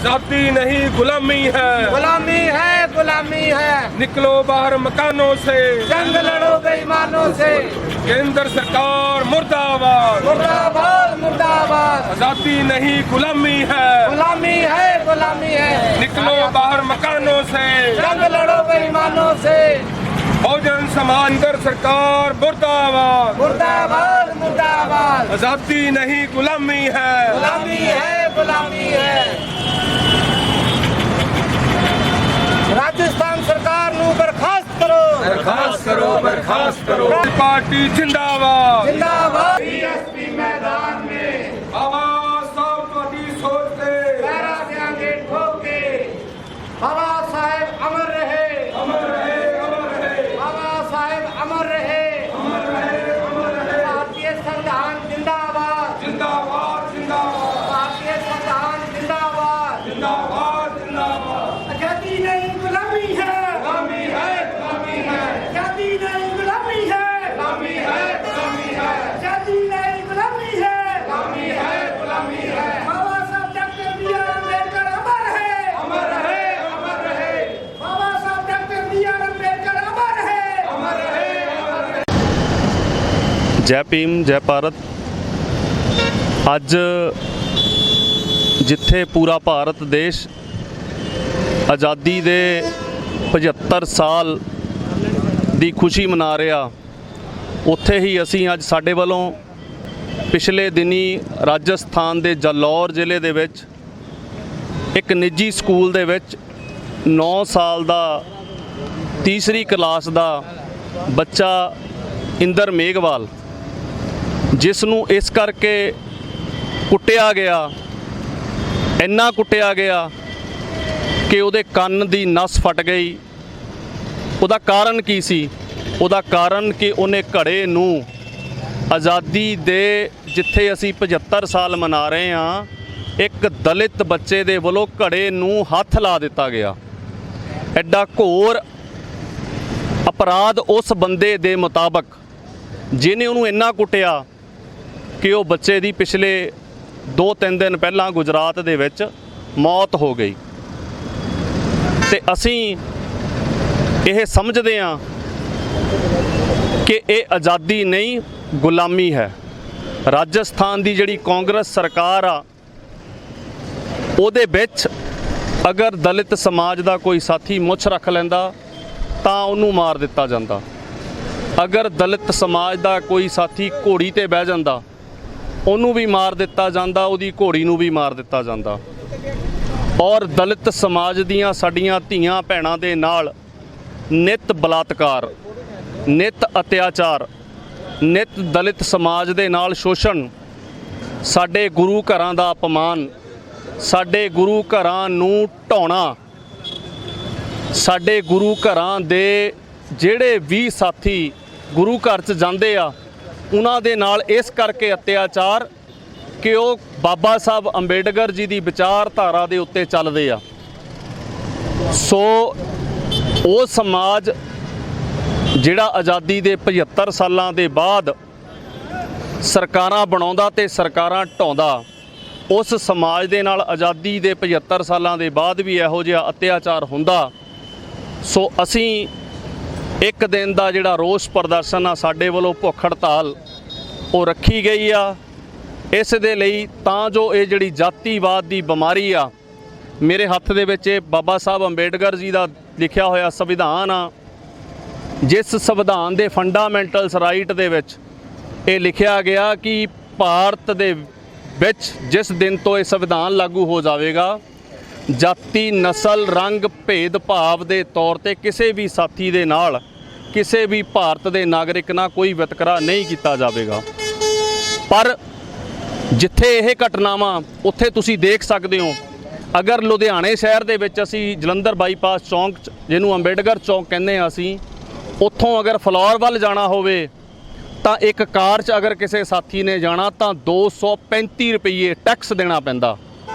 आजादी नहीं गुलामी है, गुलामी है, गुलामी है। निकलो बाहर मकानों से, जंग लड़ो बेईमानों से। केंद्र सरकार मुर्दाबाद, मुर्दाबाद, मुर्दाबाद। आजादी नहीं गुलामी है, गुलामी है, गुलामी है। निकलो बाहर मकानों से, जंग लड़ो बेईमानों से। बहुजन समाज केंद्र सरकार मुर्दाबाद, मुर्दाबाद, मुर्दाबाद। आजादी नहीं गुलामी है, गुलामी है, गुलामी है। राजस्थान सरकार नू बर्खास्त करो, बर्खास्त करो, बर्खास्त करो। पार्टी जिंदाबाद, जिंदाबाद। बीएसपी मैदान में आवाज सावधानी सोच दे, पैरा देंगे ठोक के। बाबा साहेब अमर रहे, अमर रहे, अमर रहे, बाबा साहेब अमर रहे, अमर रहे, अमर रहे। भारतीय संविधान जिंदाबाद, जिंदाबाद, जिंदाबाद, भारतीय संविधान जिंदाबाद। जिंदाबाद, जिंदाबाद। आजादी नहीं गुलामी है, गुलामी है, गुलामी है, आजादी नहीं गुलामी है, गुलामी है, गुलामी है, आजादी नहीं गुलामी है, गुलामी है, गुलामी है। बाबा साहब डॉक्टर बी आर अम्बेडकर अमर है, अमर रहे, अमर रहे, बाबा साहब डॉक्टर बी आर अम्बेडकर अमर है, अमर रहे, अमर रहे। जय भीम, जय भारत। ਅੱਜ ਜਿੱਥੇ ਪੂਰਾ ਭਾਰਤ ਦੇਸ਼ ਆਜ਼ਾਦੀ ਦੇ 75 ਸਾਲ ਦੀ ਖੁਸ਼ੀ ਮਨਾ ਰਿਹਾ, ਉੱਥੇ ਹੀ ਅਸੀਂ ਅੱਜ ਸਾਡੇ ਵੱਲੋਂ ਪਿਛਲੇ ਦਿਨੀ ਰਾਜਸਥਾਨ ਦੇ ਜਲੌਰ ਜ਼ਿਲ੍ਹੇ ਦੇ ਵਿੱਚ ਇੱਕ ਨਿੱਜੀ ਸਕੂਲ ਦੇ ਵਿੱਚ 9 ਸਾਲ ਦਾ ਤੀਸਰੀ ਕਲਾਸ ਦਾ ਬੱਚਾ ਇੰਦਰ ਮੇਘਵਾਲ, ਜਿਸ ਨੂੰ ਇਸ ਕਰਕੇ ਕੁੱਟਿਆ ਗਿਆ, ਇੰਨਾ ਕੁੱਟਿਆ ਗਿਆ ਕਿ ਉਹਦੇ ਕੰਨ ਦੀ ਨਸ ਫਟ ਗਈ। ਉਹਦਾ ਕਾਰਨ ਕੀ ਸੀ? ਉਹਦਾ ਕਾਰਨ ਕਿ ਉਹਨੇ ਘੜੇ ਨੂੰ ਆਜ਼ਾਦੀ ਦੇ ਜਿੱਥੇ ਅਸੀਂ 75 ਸਾਲ ਮਨਾ ਰਹੇ ਹਾਂ, ਇੱਕ ਦਲਿਤ ਬੱਚੇ ਦੇ ਵੱਲੋਂ ਘੜੇ ਨੂੰ ਹੱਥ ਲਾ ਦਿੱਤਾ ਗਿਆ। ਐਡਾ ਘੋਰ ਅਪਰਾਧ ਉਸ ਬੰਦੇ ਦੇ ਮੁਤਾਬਕ, ਜਿਹਨੇ ਉਹਨੂੰ ਇੰਨਾ ਕੁੱਟਿਆ ਕਿ ਉਹ ਬੱਚੇ ਦੀ ਪਿਛਲੇ 2-3 ਦਿਨ ਪਹਿਲਾਂ ਗੁਜਰਾਤ ਦੇ ਵਿੱਚ ਮੌਤ ਹੋ ਗਈ। ਤੇ ਅਸੀਂ ਇਹ ਸਮਝਦੇ ਹਾਂ ਕਿ ਇਹ ਆਜ਼ਾਦੀ ਨਹੀਂ ਗੁਲਾਮੀ ਹੈ। ਰਾਜਸਥਾਨ ਦੀ ਜਿਹੜੀ ਕਾਂਗਰਸ ਸਰਕਾਰ ਆ, ਉਹਦੇ ਵਿੱਚ ਅਗਰ ਦਲਿਤ ਸਮਾਜ ਦਾ ਕੋਈ ਸਾਥੀ ਮੁੱਛ ਰੱਖ ਲੈਂਦਾ ਤਾਂ ਉਹਨੂੰ ਮਾਰ ਦਿੱਤਾ ਜਾਂਦਾ। ਅਗਰ ਦਲਿਤ ਸਮਾਜ ਦਾ ਕੋਈ ਸਾਥੀ ਘੋੜੀ ਤੇ ਬਹਿ ਜਾਂਦਾ, ਉਹਨੂੰ ਵੀ ਮਾਰ ਦਿੱਤਾ ਜਾਂਦਾ, ਉਹਦੀ ਘੋੜੀ ਨੂੰ ਵੀ ਮਾਰ ਦਿੱਤਾ ਜਾਂਦਾ। ਔਰ ਦਲਿਤ ਸਮਾਜ ਦੀਆਂ ਸਾਡੀਆਂ ਧੀਆਂ ਭੈਣਾਂ ਦੇ ਨਾਲ ਨਿਤ ਬਲਾਤਕਾਰ, ਨਿਤ ਅਤਿਆਚਾਰ, ਨਿਤ ਦਲਿਤ ਸਮਾਜ ਦੇ ਨਾਲ ਸ਼ੋਸ਼ਣ, ਸਾਡੇ ਗੁਰੂ ਘਰਾਂ ਦਾ ਅਪਮਾਨ, ਸਾਡੇ ਗੁਰੂ ਘਰਾਂ ਨੂੰ ਢਾਉਣਾ, ਸਾਡੇ ਗੁਰੂ ਘਰਾਂ ਦੇ ਜਿਹੜੇ ਵੀ ਸਾਥੀ ਗੁਰੂ ਘਰ 'ਚ ਜਾਂਦੇ ਆ, ਉਹਨਾਂ ਦੇ ਨਾਲ ਇਸ ਕਰਕੇ ਅਤਿਆਚਾਰ ਕਿ ਉਹ ਬਾਬਾ ਸਾਹਿਬ ਅੰਬੇਡਕਰ ਜੀ ਦੀ ਵਿਚਾਰਧਾਰਾ ਦੇ ਉੱਤੇ ਚੱਲਦੇ ਆ। ਸੋ ਉਹ ਸਮਾਜ ਜਿਹੜਾ ਆਜ਼ਾਦੀ ਦੇ 75 ਸਾਲਾਂ ਦੇ ਬਾਅਦ ਸਰਕਾਰਾਂ ਬਣਾਉਂਦਾ ਤੇ ਸਰਕਾਰਾਂ ਢਾਉਂਦਾ, ਉਸ ਸਮਾਜ ਦੇ ਨਾਲ ਆਜ਼ਾਦੀ ਦੇ 75 ਸਾਲਾਂ ਦੇ ਬਾਅਦ ਵੀ ਇਹੋ ਜਿਹਾ ਅਤਿਆਚਾਰ ਹੁੰਦਾ। ਸੋ ਅਸੀਂ ਇੱਕ ਦਿਨ ਦਾ ਜਿਹੜਾ ਰੋਸ ਪ੍ਰਦਰਸ਼ਨ ਆ, ਸਾਡੇ ਵੱਲੋਂ ਭੁੱਖ ਹੜਤਾਲ ਉਹ ਰੱਖੀ ਗਈ ਆ, ਇਸ ਦੇ ਲਈ ਤਾਂ ਜੋ ਇਹ ਜਿਹੜੀ ਜਾਤੀਵਾਦ ਦੀ ਬਿਮਾਰੀ ਆ, ਮੇਰੇ ਹੱਥ ਦੇ ਵਿੱਚ ਇਹ ਬਾਬਾ ਸਾਹਿਬ ਅੰਬੇਡਕਰ ਜੀ ਦਾ ਲਿਖਿਆ ਹੋਇਆ ਸੰਵਿਧਾਨ ਆ, ਜਿਸ ਸੰਵਿਧਾਨ ਦੇ ਫੰਡਾਮੈਂਟਲਸ ਰਾਈਟ ਦੇ ਵਿੱਚ ਇਹ ਲਿਖਿਆ ਗਿਆ ਕਿ ਭਾਰਤ ਦੇ ਵਿੱਚ ਜਿਸ ਦਿਨ ਤੋਂ ਇਹ ਸੰਵਿਧਾਨ ਲਾਗੂ ਹੋ ਜਾਵੇਗਾ, ਜਾਤੀ, ਨਸਲ, ਰੰਗ ਭੇਦ ਭਾਵ ਦੇ ਤੌਰ ਤੇ ਕਿਸੇ ਵੀ ਸਾਥੀ ਦੇ ਨਾਲ, ਕਿਸੇ ਵੀ ਭਾਰਤ ਦੇ ਨਾਗਰਿਕ ਨਾਲ ਕੋਈ ਵਿਤਕਰਾ ਨਹੀਂ ਕੀਤਾ ਜਾਵੇਗਾ। ਪਰ ਜਿੱਥੇ ਇਹ ਘਟਨਾਵਾਂ, ਉੱਥੇ ਤੁਸੀਂ ਦੇਖ ਸਕਦੇ ਹੋ, ਅਗਰ ਲੁਧਿਆਣੇ ਸ਼ਹਿਰ ਦੇ ਵਿੱਚ ਅਸੀਂ ਜਲੰਧਰ ਬਾਈਪਾਸ ਚੌਂਕ, ਜਿਹਨੂੰ ਅੰਬੇਡਕਰ ਚੌਂਕ ਕਹਿੰਦੇ ਹਾਂ ਅਸੀਂ, ਉੱਥੋਂ ਅਗਰ ਫਲੋਰ ਵੱਲ ਜਾਣਾ ਹੋਵੇ ਤਾਂ ਇੱਕ ਕਾਰ 'ਚ ਅਗਰ ਕਿਸੇ ਸਾਥੀ ਨੇ ਜਾਣਾ ਤਾਂ 235 ਰੁਪਏ ਟੈਕਸ ਦੇਣਾ ਪੈਂਦਾ।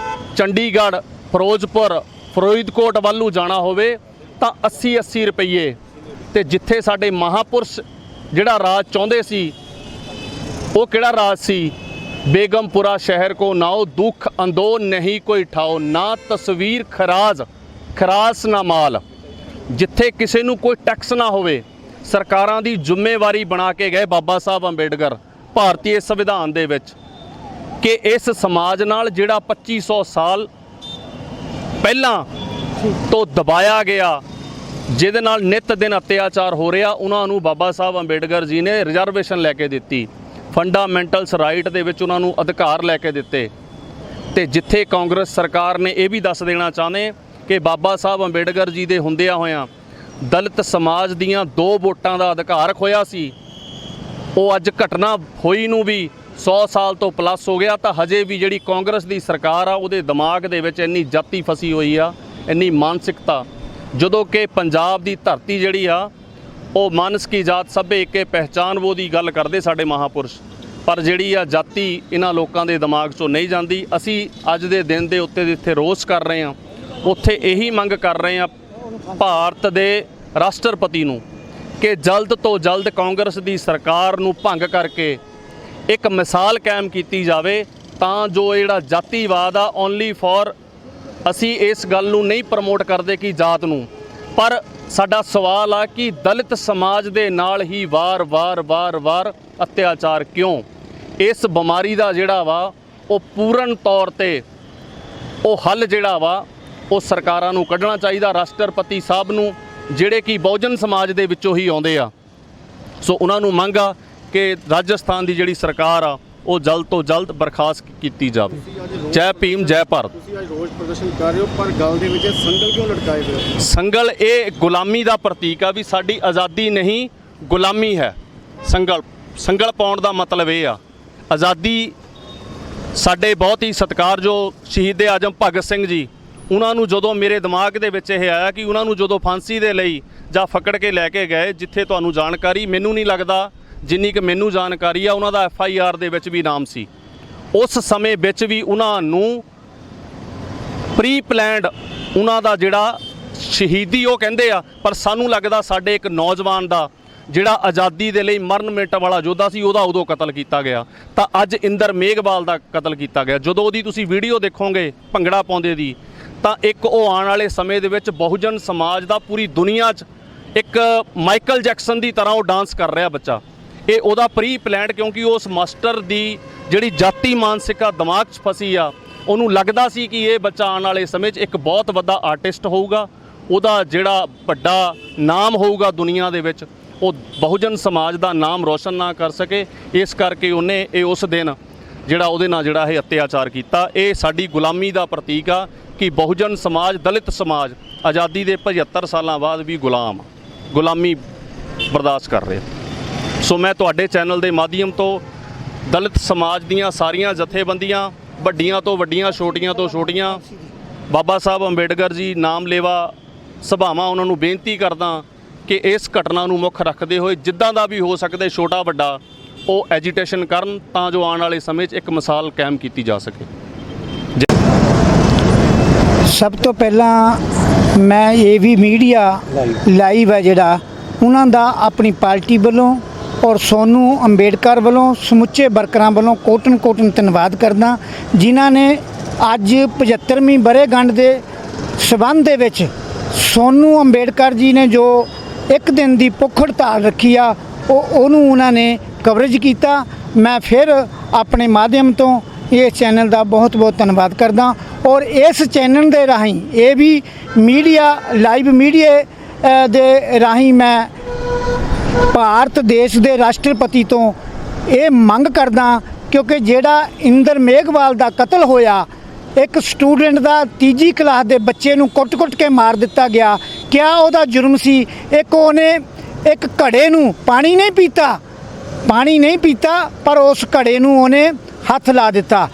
ਚੰਡੀਗੜ੍ਹ, ਫਿਰੋਜ਼ਪੁਰ, ਫਰੀਦਕੋਟ ਵੱਲੋਂ ਜਾਣਾ ਹੋਵੇ ਤਾਂ 80 ਰੁਪਏ। ਤੇ ਜਿੱਥੇ ਸਾਡੇ ਮਹਾਪੁਰਸ਼ ਜਿਹੜਾ ਰਾਜ ਚਾਹੁੰਦੇ ਸੀ, ਉਹ ਕਿਹੜਾ ਰਾਜ ਸੀ? बेगमपुरा शहर को नाओ, दुख अंदो नहीं कोई ठाओ, ना तस्वीर खरास ना माल। जिथे किसी नूं कोई टैक्स ना होवे, सरकारां दी ਜ਼ਿੰਮੇਵਾਰੀ बना के गए बाबा साहब अंबेडकर भारतीय संविधान दे विच कि इस समाज नाल जिहड़ा 2500 साल ਪਹਿਲਾਂ ਤੋਂ ਦਬਾਇਆ ਗਿਆ, ਜਿਹਦੇ ਨਾਲ ਨਿਤ ਦਿਨ ਅਤਿਆਚਾਰ ਹੋ ਰਿਹਾ, ਉਹਨਾਂ ਨੂੰ ਬਾਬਾ ਸਾਹਿਬ ਅੰਬੇਡਕਰ ਜੀ ਨੇ ਰਿਜ਼ਰਵੇਸ਼ਨ ਲੈ ਕੇ ਦਿੱਤੀ, ਫੰਡਾਮੈਂਟਲਸ ਰਾਈਟ ਦੇ ਵਿੱਚ ਉਹਨਾਂ ਨੂੰ ਅਧਿਕਾਰ ਲੈ ਕੇ ਦਿੱਤੇ। ਤੇ ਜਿੱਥੇ ਕਾਂਗਰਸ ਸਰਕਾਰ ਨੇ ਇਹ ਵੀ ਦੱਸ ਦੇਣਾ ਚਾਹੁੰਦੇ ਕਿ ਬਾਬਾ ਸਾਹਿਬ ਅੰਬੇਡਕਰ ਜੀ ਦੇ ਹੁੰਦਿਆਂ ਹੋਇਆਂ ਦਲਿਤ ਸਮਾਜ ਦੀਆਂ 2 ਵੋਟਾਂ ਦਾ ਅਧਿਕਾਰ ਖੋਇਆ ਸੀ, ਉਹ ਅੱਜ ਘਟਨਾ ਹੋਈ ਨੂੰ ਵੀ 100 ਸਾਲ ਤੋਂ ਪਲੱਸ ਹੋ ਗਿਆ, ਤਾਂ ਹਜੇ ਵੀ ਜਿਹੜੀ ਕਾਂਗਰਸ ਦੀ ਸਰਕਾਰ ਆ ਉਹਦੇ ਦਿਮਾਗ ਦੇ ਵਿੱਚ ਇੰਨੀ ਜਾਤੀ ਫਸੀ ਹੋਈ ਆ, ਇੰਨੀ ਮਾਨਸਿਕਤਾ। ਜਦੋਂ ਕਿ ਪੰਜਾਬ ਦੀ ਧਰਤੀ ਜਿਹੜੀ ਆ ਉਹ ਮਾਨਸ ਕੀ ਜਾਤ ਸਭੇ ਏਕੇ ਪਹਿਚਾਨ ਉਹ ਦੀ ਗੱਲ ਕਰਦੇ ਸਾਡੇ ਮਹਾਪੁਰਸ਼, ਪਰ ਜਿਹੜੀ ਆ ਜਾਤੀ ਇਹਨਾਂ ਲੋਕਾਂ ਦੇ ਦਿਮਾਗ 'ਚੋਂ ਨਹੀਂ ਜਾਂਦੀ। ਅਸੀਂ ਅੱਜ ਦੇ ਦਿਨ ਦੇ ਉੱਤੇ ਜਿੱਥੇ ਰੋਸ ਕਰ ਰਹੇ ਹਾਂ, ਉੱਥੇ ਇਹੀ ਮੰਗ ਕਰ ਰਹੇ ਹਾਂ ਭਾਰਤ ਦੇ ਰਾਸ਼ਟਰਪਤੀ ਨੂੰ ਕਿ ਜਲਦ ਤੋਂ ਜਲਦ ਕਾਂਗਰਸ ਦੀ ਸਰਕਾਰ ਨੂੰ ਭੰਗ ਕਰਕੇ ਇੱਕ ਮਿਸਾਲ ਕਾਇਮ ਕੀਤੀ ਜਾਵੇ, ਤਾਂ ਜੋ ਜਿਹੜਾ ਜਾਤੀਵਾਦ ਆ ਓਨਲੀ ਫॉर, ਅਸੀਂ ਇਸ ਗੱਲ ਨੂੰ ਨਹੀਂ ਪ੍ਰਮੋਟ ਕਰਦੇ ਕਿ ਜਾਤ ਨੂੰ, ਪਰ ਸਾਡਾ ਸਵਾਲ ਆ ਕਿ ਦਲਿਤ ਸਮਾਜ ਦੇ ਨਾਲ ਹੀ ਵਾਰ ਅਤਿਆਚਾਰ ਕਿਉਂ? ਇਸ ਬਿਮਾਰੀ ਦਾ ਜਿਹੜਾ ਵਾ ਉਹ ਪੂਰਨ ਤੌਰ ਤੇ ਉਹ ਹੱਲ ਜਿਹੜਾ ਵਾ ਉਹ ਸਰਕਾਰਾਂ ਨੂੰ ਕੱਢਣਾ ਚਾਹੀਦਾ, ਰਾਸ਼ਟਰਪਤੀ ਸਾਹਿਬ ਨੂੰ, ਜਿਹੜੇ ਕਿ ਬਹੁਜਨ ਸਮਾਜ ਦੇ ਵਿੱਚੋਂ ਹੀ ਆਉਂਦੇ ਆ। ਸੋ ਉਹਨਾਂ ਨੂੰ ਮੰਗ ਆ ਕਿ ਰਾਜਸਥਾਨ ਦੀ ਜਿਹੜੀ ਸਰਕਾਰ ਆ ਉਹ ਜਲਦ ਤੋਂ ਜਲਦ ਬਰਖਾਸਤ ਕੀਤੀ ਜਾਵੇ। ਜੈ ਭੀਮ, ਜੈ ਭਾਰਤ। ਤੁਸੀਂ ਅੱਜ ਰੋਸ ਪ੍ਰਦਰਸ਼ਨ ਕਰ ਰਹੇ ਹੋ, ਪਰ ਗੱਲ ਦੇ ਵਿੱਚ ਸੰਗਲ ਕਿਉਂ ਲਟਕਾਏ ਹੋਏ ਹੋ? ਸੰਗਲ ਇਹ ਗੁਲਾਮੀ ਦਾ ਪ੍ਰਤੀਕ ਆ ਵੀ ਸਾਡੀ ਆਜ਼ਾਦੀ ਨਹੀਂ ਗੁਲਾਮੀ ਹੈ। ਸੰਗਲ ਪਾਉਣ ਦਾ ਮਤਲਬ ਇਹ ਆ, ਆਜ਼ਾਦੀ ਸਾਡੇ ਬਹੁਤ ਹੀ ਸਤਿਕਾਰਯੋਗ ਸ਼ਹੀਦ ਆਜ਼ਮ ਭਗਤ ਸਿੰਘ ਜੀ, ਉਹਨਾਂ ਨੂੰ ਜਦੋਂ ਮੇਰੇ ਦਿਮਾਗ ਦੇ ਵਿੱਚ ਇਹ ਆਇਆ ਕਿ ਉਹਨਾਂ ਨੂੰ ਜਦੋਂ ਫਾਂਸੀ ਦੇ ਲਈ ਜਾਂ ਫਕੜ ਕੇ ਲੈ ਕੇ ਗਏ, ਜਿੱਥੇ ਤੁਹਾਨੂੰ ਜਾਣਕਾਰੀ ਮੈਨੂੰ ਨਹੀਂ ਲੱਗਦਾ ਜਿੰਨੀ ਕਿ ਮੈਨੂੰ ਜਾਣਕਾਰੀ ਆ, ਉਹਨਾਂ ਦਾ FIR ਦੇ ਵਿੱਚ ਵੀ ਨਾਮ ਸੀ। ਉਸ ਸਮੇਂ ਵਿੱਚ ਵੀ ਉਹਨਾਂ ਨੂੰ ਪ੍ਰੀ ਪਲੈਨਡ ਉਹਨਾਂ ਦਾ ਜਿਹੜਾ ਸ਼ਹੀਦੀ ਉਹ ਕਹਿੰਦੇ ਆ, ਪਰ ਸਾਨੂੰ ਲੱਗਦਾ ਸਾਡੇ ਇੱਕ ਨੌਜਵਾਨ ਦਾ ਜਿਹੜਾ ਆਜ਼ਾਦੀ ਦੇ ਲਈ ਮਰਨ ਮਿੰਟ ਵਾਲਾ ਯੋਧਾ ਸੀ, ਉਹਦਾ ਉਦੋਂ ਕਤਲ ਕੀਤਾ ਗਿਆ। ਤਾਂ ਅੱਜ ਇੰਦਰ ਮੇਘਵਾਲ ਦਾ ਕਤਲ ਕੀਤਾ ਗਿਆ। ਜਦੋਂ ਉਹਦੀ ਤੁਸੀਂ ਵੀਡੀਓ ਦੇਖੋਗੇ ਭੰਗੜਾ ਪਾਉਂਦੇ ਦੀ, ਤਾਂ ਇੱਕ ਉਹ ਆਉਣ ਵਾਲੇ ਸਮੇਂ ਦੇ ਵਿੱਚ ਬਹੁਜਨ ਸਮਾਜ ਦਾ ਪੂਰੀ ਦੁਨੀਆ 'ਚ ਇੱਕ ਮਾਈਕਲ ਜੈਕਸਨ ਦੀ ਤਰ੍ਹਾਂ ਉਹ ਡਾਂਸ ਕਰ ਰਿਹਾ ਬੱਚਾ। ਇਹ ਉਹਦਾ ਪ੍ਰੀ ਪਲੈਨਡ, ਕਿਉਂਕਿ ਉਸ ਮਾਸਟਰ ਦੀ ਜਿਹੜੀ ਜਾਤੀ ਮਾਨਸਿਕਤਾ ਦਿਮਾਗ 'ਚ ਫਸੀ ਆ, ਉਹਨੂੰ ਲੱਗਦਾ ਸੀ ਕਿ ਇਹ ਬੱਚਾ ਆਉਣ ਵਾਲੇ ਸਮੇਂ 'ਚ ਇੱਕ ਬਹੁਤ ਵੱਡਾ ਆਰਟਿਸਟ ਹੋਊਗਾ, ਉਹਦਾ ਜਿਹੜਾ ਵੱਡਾ ਨਾਮ ਹੋਊਗਾ ਦੁਨੀਆ ਦੇ ਵਿੱਚ, ਉਹ ਬਹੁਜਨ ਸਮਾਜ ਦਾ ਨਾਮ ਰੋਸ਼ਨ ਨਾ ਕਰ ਸਕੇ। ਇਸ ਕਰਕੇ ਉਹਨੇ ਇਹ ਉਸ ਦਿਨ ਜਿਹੜਾ ਉਹਦੇ ਨਾਲ ਜਿਹੜਾ ਇਹ ਅਤਿਆਚਾਰ ਕੀਤਾ। ਇਹ ਸਾਡੀ ਗੁਲਾਮੀ ਦਾ ਪ੍ਰਤੀਕ ਆ ਕਿ ਬਹੁਜਨ ਸਮਾਜ, ਦਲਿਤ ਸਮਾਜ ਆਜ਼ਾਦੀ ਦੇ 75 ਸਾਲਾਂ ਬਾਅਦ ਵੀ ਗੁਲਾਮੀ ਬਰਦਾਸ਼ਤ ਕਰ ਰਿਹਾ। ਸੋ ਮੈਂ ਤੁਹਾਡੇ ਚੈਨਲ ਦੇ ਮਾਧਿਅਮ ਤੋਂ ਦਲਿਤ ਸਮਾਜ ਦੀਆਂ ਸਾਰੀਆਂ ਜਥੇਬੰਦੀਆਂ, ਵੱਡੀਆਂ ਤੋਂ ਵੱਡੀਆਂ, ਛੋਟੀਆਂ ਤੋਂ ਛੋਟੀਆਂ, ਬਾਬਾ ਸਾਹਿਬ ਅੰਬੇਡਕਰ ਜੀ ਨਾਮ ਲੇਵਾ ਸਭਾਵਾਂ, ਉਹਨਾਂ ਨੂੰ ਬੇਨਤੀ ਕਰਦਾ ਕਿ ਇਸ ਘਟਨਾ ਨੂੰ ਮੁੱਖ ਰੱਖਦੇ ਹੋਏ ਜਿੱਦਾਂ ਦਾ ਵੀ ਹੋ ਸਕਦਾ ਛੋਟਾ ਵੱਡਾ ਉਹ ਐਜੀਟੇਸ਼ਨ ਕਰਨ, ਤਾਂ ਜੋ ਆਉਣ ਵਾਲੇ ਸਮੇਂ 'ਚ ਇੱਕ ਮਿਸਾਲ ਕਾਇਮ ਕੀਤੀ ਜਾ ਸਕੇ। ਸਭ ਤੋਂ ਪਹਿਲਾਂ ਮੈਂ ਇਹ ਵੀ ਮੀਡੀਆ ਲਾਈਵ ਹੈ ਜਿਹੜਾ, ਉਹਨਾਂ ਦਾ ਆਪਣੀ ਪਾਰਟੀ ਵੱਲੋਂ ਔਰ ਸੋਨੂੰ ਅੰਬੇਡਕਰ ਵੱਲੋਂ ਸਮੁੱਚੇ ਵਰਕਰਾਂ ਵੱਲੋਂ ਕੋਟਨ ਧੰਨਵਾਦ ਕਰਦਾ, ਜਿਨ੍ਹਾਂ ਨੇ ਅੱਜ 75ਵੀਂ ਵਰ੍ਹੇਗੰਢ ਦੇ ਸਬੰਧ ਦੇ ਵਿੱਚ ਸੋਨੂੰ ਅੰਬੇਡਕਰ ਜੀ ਨੇ ਜੋ ਇੱਕ ਦਿਨ ਦੀ ਭੁੱਖ ਹੜਤਾਲ ਰੱਖੀ ਆ, ਉਹਨੂੰ ਉਹਨਾਂ ਨੇ ਕਵਰੇਜ ਕੀਤਾ। ਮੈਂ ਫਿਰ ਆਪਣੇ ਮਾਧਿਅਮ ਤੋਂ ਇਸ ਚੈਨਲ ਦਾ ਬਹੁਤ ਧੰਨਵਾਦ ਕਰਦਾ, ਔਰ ਇਸ ਚੈਨਲ ਦੇ ਰਾਹੀਂ ਇਹ ਵੀ ਮੀਡੀਆ ਲਾਈਵ ਮੀਡੀਆ ਦੇ ਰਾਹੀਂ ਮੈਂ ਭਾਰਤ ਦੇਸ਼ ਦੇ ਰਾਸ਼ਟਰਪਤੀ ਤੋਂ ਇਹ ਮੰਗ ਕਰਦਾ, ਕਿਉਂਕਿ ਜਿਹੜਾ ਇੰਦਰ ਮੇਘਵਾਲ ਦਾ ਕਤਲ ਹੋਇਆ, ਇੱਕ ਸਟੂਡੈਂਟ ਦਾ 3ਜੀ ਕਲਾਸ ਦੇ ਬੱਚੇ ਨੂੰ ਕੁੱਟ ਕੇ ਮਾਰ ਦਿੱਤਾ ਗਿਆ, ਕਿਆ ਉਹਦਾ ਜੁਰਮ ਸੀ? ਉਹਨੇ ਇੱਕ ਘੜੇ ਨੂੰ ਪਾਣੀ ਨਹੀਂ ਪੀਤਾ ਪਰ ਉਸ ਘੜੇ ਨੂੰ ਉਹਨੇ ਹੱਥ ਲਾ ਦਿੱਤਾ।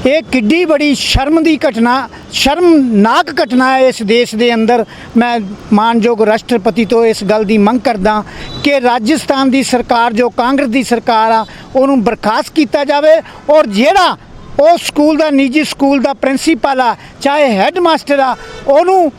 ਇਹ ਕਿੱਡੀ ਬੜੀ ਸ਼ਰਮ ਦੀ ਘਟਨਾ, ਸ਼ਰਮਨਾਕ ਘਟਨਾ ਹੈ ਇਸ ਦੇਸ਼ ਦੇ ਅੰਦਰ। ਮੈਂ ਮਾਨਯੋਗ ਰਾਸ਼ਟਰਪਤੀ ਤੋਂ ਇਸ ਗੱਲ ਦੀ ਮੰਗ ਕਰਦਾ ਕਿ ਰਾਜਸਥਾਨ ਦੀ ਸਰਕਾਰ ਜੋ ਕਾਂਗਰਸ ਦੀ ਸਰਕਾਰ ਆ, ਉਹਨੂੰ ਬਰਖਾਸਤ ਕੀਤਾ ਜਾਵੇ, ਔਰ ਜਿਹੜਾ ਉਹ ਸਕੂਲ ਦਾ ਨਿੱਜੀ ਸਕੂਲ ਦਾ ਪ੍ਰਿੰਸੀਪਲ ਆ, ਚਾਹੇ ਹੈੱਡ ਮਾਸਟਰ ਆ, ਉਹਨੂੰ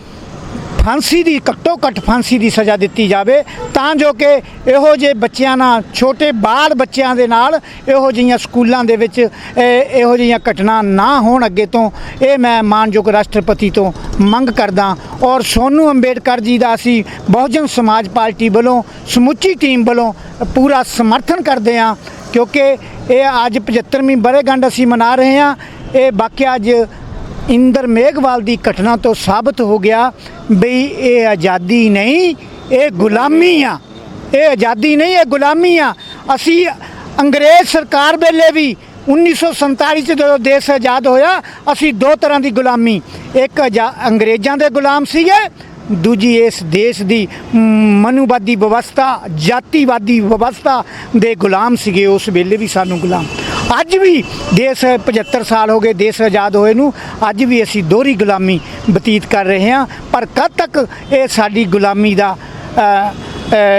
ਫਾਂਸੀ ਦੀ ਘੱਟੋ ਘੱਟ ਫਾਂਸੀ ਦੀ ਸਜ਼ਾ ਦਿੱਤੀ ਜਾਵੇ, ਤਾਂ ਜੋ ਕਿ ਇਹੋ ਜਿਹੇ ਬੱਚਿਆਂ ਨਾਲ, ਛੋਟੇ ਬਾਲ ਬੱਚਿਆਂ ਦੇ ਨਾਲ ਇਹੋ ਜਿਹੀਆਂ ਸਕੂਲਾਂ ਦੇ ਵਿੱਚ ਇਹੋ ਜਿਹੀਆਂ ਘਟਨਾ ਨਾ ਹੋਣ ਅੱਗੇ ਤੋਂ। ਇਹ ਮੈਂ ਮਾਨਯੋਗ ਰਾਸ਼ਟਰਪਤੀ ਤੋਂ ਮੰਗ ਕਰਦਾ। ਔਰ ਸੋਨੂੰ ਅੰਬੇਡਕਰ ਜੀ ਦਾ ਅਸੀਂ ਬਹੁਜਨ ਸਮਾਜ ਪਾਰਟੀ ਵੱਲੋਂ ਸਮੁੱਚੀ ਟੀਮ ਵੱਲੋਂ ਪੂਰਾ ਸਮਰਥਨ ਕਰਦੇ ਹਾਂ, ਕਿਉਂਕਿ ਇਹ ਅੱਜ 75ਵੀਂ ਵਰ੍ਹੇਗੰਢ ਅਸੀਂ ਮਨਾ ਰਹੇ ਹਾਂ। ਇਹ ਵਾਕਿਆ ਅੱਜ ਇੰਦਰ ਮੇਘਵਾਲ ਦੀ ਘਟਨਾ ਤੋਂ ਸਾਬਤ ਹੋ ਗਿਆ ਬਈ ਇਹ ਆਜ਼ਾਦੀ ਨਹੀਂ, ਇਹ ਗੁਲਾਮੀ ਆ। ਇਹ ਆਜ਼ਾਦੀ ਨਹੀਂ, ਇਹ ਗੁਲਾਮੀ ਆ। ਅਸੀਂ ਅੰਗਰੇਜ਼ ਸਰਕਾਰ ਵੇਲੇ ਵੀ 1947 ਚ ਜਦੋਂ ਦੇਸ਼ ਆਜ਼ਾਦ ਹੋਇਆ, ਅਸੀਂ ਦੋ ਤਰ੍ਹਾਂ ਦੀ ਗੁਲਾਮੀ, ਇੱਕ ਅੰਗਰੇਜ਼ਾਂ ਦੇ ਗੁਲਾਮ ਸੀਗੇ, ਦੂਜੀ ਇਸ ਦੇਸ਼ ਦੀ ਮਨੂਵਾਦੀ ਵਿਵਸਥਾ, ਜਾਤੀਵਾਦੀ ਵਿਵਸਥਾ ਦੇ ਗੁਲਾਮ ਸੀਗੇ। ਉਸ ਵੇਲੇ ਵੀ ਸਾਨੂੰ ਗੁਲਾਮ, ਅੱਜ ਵੀ ਦੇਸ਼ 75 ਸਾਲ ਹੋ ਗਏ ਦੇਸ਼ ਆਜ਼ਾਦ ਹੋਏ ਨੂੰ, ਅੱਜ ਵੀ ਅਸੀਂ ਦੋਹਰੀ ਗੁਲਾਮੀ ਬਤੀਤ ਕਰ ਰਹੇ ਹਾਂ। ਪਰ ਕਦ ਤੱਕ ਇਹ ਸਾਡੀ ਗੁਲਾਮੀ ਦਾ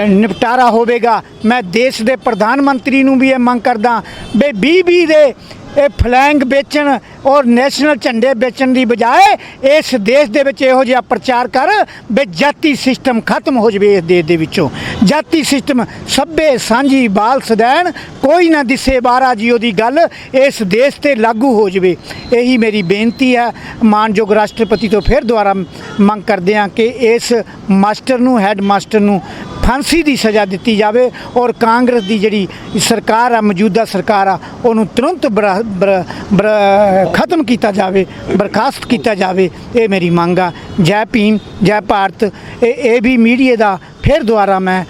ਨਿਪਟਾਰਾ ਹੋਵੇਗਾ? ਮੈਂ ਦੇਸ਼ ਦੇ ਪ੍ਰਧਾਨ ਮੰਤਰੀ ਨੂੰ ਵੀ ਇਹ ਮੰਗ ਕਰਦਾ ਵੀ 2020 ਦੇ ਇਹ ਫਲੈਂਗ ਵੇਚਣ ਔਰ ਨੈਸ਼ਨਲ ਝੰਡੇ ਵੇਚਣ ਦੀ ਬਜਾਏ ਇਸ ਦੇਸ਼ ਦੇ ਵਿੱਚ ਇਹੋ ਜਿਹਾ ਪ੍ਰਚਾਰ ਕਰ ਵੀ ਜਾਤੀ ਸਿਸਟਮ ਖਤਮ ਹੋ ਜਾਵੇ। ਇਸ ਦੇਸ਼ ਦੇ ਵਿੱਚੋਂ ਜਾਤੀ ਸਿਸਟਮ, ਸਭੇ ਸਾਂਝੀ ਬਾਲ ਸਦੈਣ, ਕੋਈ ਨਾ ਦਿਸੇ ਬਾਰਾ ਜੀ ਉਹਦੀ ਗੱਲ ਇਸ ਦੇਸ਼ ਤੇ ਲਾਗੂ ਹੋ ਜਾਵੇ। ਇਹੀ ਮੇਰੀ ਬੇਨਤੀ ਹੈ। ਮਾਨਯੋਗ ਰਾਸ਼ਟਰਪਤੀ ਤੋਂ ਫਿਰ ਦੁਬਾਰਾ ਮੰਗ ਕਰਦੇ ਹਾਂ ਕਿ ਇਸ ਮਾਸਟਰ ਨੂੰ, ਹੈੱਡ ਮਾਸਟਰ ਨੂੰ ਫਾਂਸੀ ਦੀ ਸਜ਼ਾ ਦਿੱਤੀ ਜਾਵੇ ਔਰ ਕਾਂਗਰਸ ਦੀ ਜਿਹੜੀ ਸਰਕਾਰ ਆ, ਮੌਜੂਦਾ ਸਰਕਾਰ ਆ, ਉਹਨੂੰ ਤੁਰੰਤ ਖਤਮ ਕੀਤਾ ਜਾਵੇ, ਬਰਖਾਸਤ ਕੀਤਾ ਜਾਵੇ। ਇਹ ਮੇਰੀ ਮੰਗ ਆ। ਜੈ ਭੀਮ, ਜੈ ਭਾਰਤ। ਇਹ ਵੀ ਮੀਡੀਆ ਦਾ ਫਿਰ ਦੁਬਾਰਾ ਮੈਂ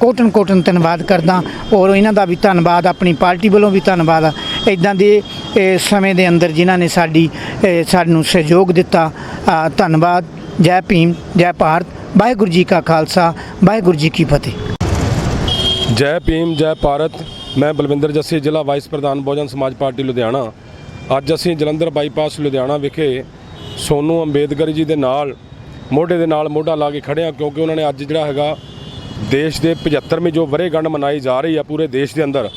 ਕੋਟਨ ਧੰਨਵਾਦ ਕਰਦਾ ਔਰ ਇਹਨਾਂ ਦਾ ਵੀ ਧੰਨਵਾਦ, ਆਪਣੀ ਪਾਰਟੀ ਵੱਲੋਂ ਵੀ ਧੰਨਵਾਦ ਇੱਦਾਂ ਦੇ ਸਮੇਂ ਦੇ ਅੰਦਰ ਜਿਨ੍ਹਾਂ ਨੇ ਸਾਨੂੰ ਸਹਿਯੋਗ ਦਿੱਤਾ। ਧੰਨਵਾਦ। ਜੈ ਭੀਮ, ਜੈ ਭਾਰਤ। ਵਾਹਿਗੁਰੂ ਜੀ ਕਾ ਖਾਲਸਾ, ਵਾਹਿਗੁਰੂ ਜੀ ਕੀ ਫਤਿਹ। ਜੈ ਭੀਮ, ਜੈ ਭਾਰਤ। ਮੈਂ ਬਲਵਿੰਦਰ ਜੱਸੀ, ਜ਼ਿਲ੍ਹਾ ਵਾਈਸ ਪ੍ਰਧਾਨ ਬਹੁਜਨ ਸਮਾਜ ਪਾਰਟੀ ਲੁਧਿਆਣਾ। ਅੱਜ ਅਸੀਂ ਜਲੰਧਰ ਬਾਈਪਾਸ ਲੁਧਿਆਣਾ ਵਿਖੇ ਸੋਨੂੰ ਅੰਬੇਦਕਰ ਜੀ ਦੇ ਨਾਲ ਮੋਢੇ ਦੇ ਨਾਲ ਮੋਢਾ ਲਾ ਕੇ ਖੜ੍ਹੇ ਹਾਂ, ਕਿਉਂਕਿ ਉਹਨਾਂ ਨੇ ਅੱਜ ਜਿਹੜਾ ਹੈਗਾ ਦੇਸ਼ ਦੇ 75ਵੀਂ ਜੋ ਵਰ੍ਹੇਗੰਢ ਮਨਾਈ ਜਾ ਰਹੀ ਆ ਪੂਰੇ ਦੇਸ਼ ਦੇ ਅੰਦਰ,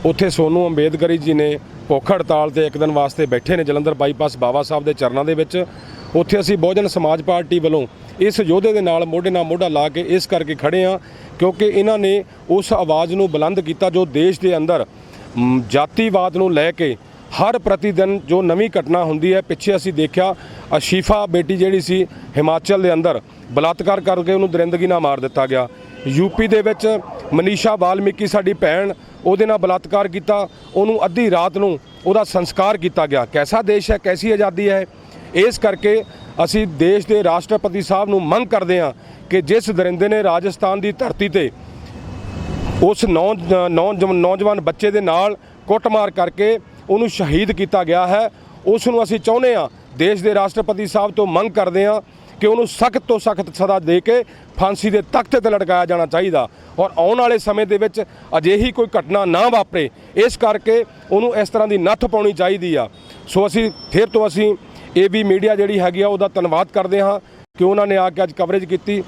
ਉੱਥੇ ਸੋਨੂੰ ਅੰਬੇਦਕਰ ਜੀ ਨੇ ਭੁੱਖ ਹੜਤਾਲ ਤੇ ਇੱਕ ਦਿਨ ਵਾਸਤੇ ਬੈਠੇ ਨੇ ਜਲੰਧਰ ਬਾਈਪਾਸ ਬਾਬਾ ਸਾਹਿਬ ਦੇ ਚਰਨਾਂ ਦੇ ਵਿੱਚ। ਉੱਥੇ ਅਸੀਂ ਬਹੁਜਨ ਸਮਾਜ ਪਾਰਟੀ ਵੱਲੋਂ ਇਸ ਯੋਧੇ ਦੇ ਨਾਲ ਮੋਢੇ ਨਾਲ ਮੋਢਾ ਲਾ ਕੇ ਇਸ ਕਰਕੇ ਖੜ੍ਹੇ ਹਾਂ ਕਿਉਂਕਿ ਇਹਨਾਂ ਨੇ ਉਸ ਆਵਾਜ਼ ਨੂੰ ਬੁਲੰਦ ਕੀਤਾ ਜੋ ਦੇਸ਼ ਦੇ ਅੰਦਰ ਜਾਤੀਵਾਦ ਨੂੰ ਲੈ ਕੇ ਹਰ ਪ੍ਰਤੀ ਦਿਨ ਜੋ ਨਵੀਂ ਘਟਨਾ ਹੁੰਦੀ ਹੈ। ਪਿੱਛੇ ਅਸੀਂ ਦੇਖਿਆ ਅਸ਼ੀਫਾ ਬੇਟੀ ਜਿਹੜੀ ਸੀ ਹਿਮਾਚਲ ਦੇ ਅੰਦਰ ਬਲਾਤਕਾਰ ਕਰਕੇ ਉਹਨੂੰ ਦਰਿੰਦਗੀ ਨਾਲ ਮਾਰ ਦਿੱਤਾ ਗਿਆ। ਯੂਪੀ ਦੇ ਵਿੱਚ ਮਨੀਸ਼ਾ ਵਾਲਮੀਕੀ ਸਾਡੀ ਭੈਣ, ਉਹਦੇ ਨਾਲ ਬਲਾਤਕਾਰ ਕੀਤਾ, ਉਹਨੂੰ ਅੱਧੀ ਰਾਤ ਨੂੰ ਉਹਦਾ ਸੰਸਕਾਰ ਕੀਤਾ ਗਿਆ। ਕੈਸਾ ਦੇਸ਼ ਹੈ, ਕੈਸੀ ਆਜ਼ਾਦੀ ਹੈ। ਇਸ ਕਰਕੇ ਅਸੀਂ ਦੇਸ਼ ਦੇ ਰਾਸ਼ਟਰਪਤੀ ਸਾਹਿਬ ਨੂੰ ਮੰਗ ਕਰਦੇ ਹਾਂ ਕਿ ਜਿਸ ਦਰਿੰਦੇ ਨੇ ਰਾਜਸਥਾਨ ਦੀ ਧਰਤੀ ਤੇ ਉਸ ਨੌਜਵਾਨ ਬੱਚੇ ਦੇ ਨਾਲ ਕੁੱਟਮਾਰ ਕਰਕੇ ਉਹਨੂੰ ਸ਼ਹੀਦ ਕੀਤਾ ਗਿਆ ਹੈ, ਉਸ ਨੂੰ ਅਸੀਂ ਚਾਹੁੰਦੇ ਹਾਂ, ਦੇਸ਼ ਦੇ ਰਾਸ਼ਟਰਪਤੀ ਸਾਹਿਬ ਤੋਂ ਮੰਗ ਕਰਦੇ ਹਾਂ ਕਿ ਉਹਨੂੰ ਸਖਤ ਤੋਂ ਸਖਤ ਸਜ਼ਾ ਦੇ ਕੇ ਫਾਂਸੀ ਦੇ ਤਖਤ ਤੇ ਲਟਕਾਇਆ ਜਾਣਾ ਚਾਹੀਦਾ ਔਰ ਆਉਣ ਵਾਲੇ ਸਮੇਂ ਦੇ ਵਿੱਚ ਅਜਿਹੀ ਕੋਈ ਘਟਨਾ ਨਾ ਵਾਪਰੇ, ਇਸ ਕਰਕੇ ਉਹਨੂੰ ਇਸ ਤਰ੍ਹਾਂ ਦੀ ਨੱਥ ਪਾਉਣੀ ਚਾਹੀਦੀ ਆ। ਸੋ ਅਸੀਂ ਫਿਰ ਤੋਂ ਅਸੀਂ ਇਹ ਵੀ ਮੀਡੀਆ ਜਿਹੜੀ ਹੈਗੀ ਆ ਉਹਦਾ ਧੰਨਵਾਦ ਕਰਦੇ ਹਾਂ ਕਿ ਉਹਨਾਂ ਨੇ ਆ ਕੇ ਅੱਜ ਕਵਰੇਜ ਕੀਤੀ।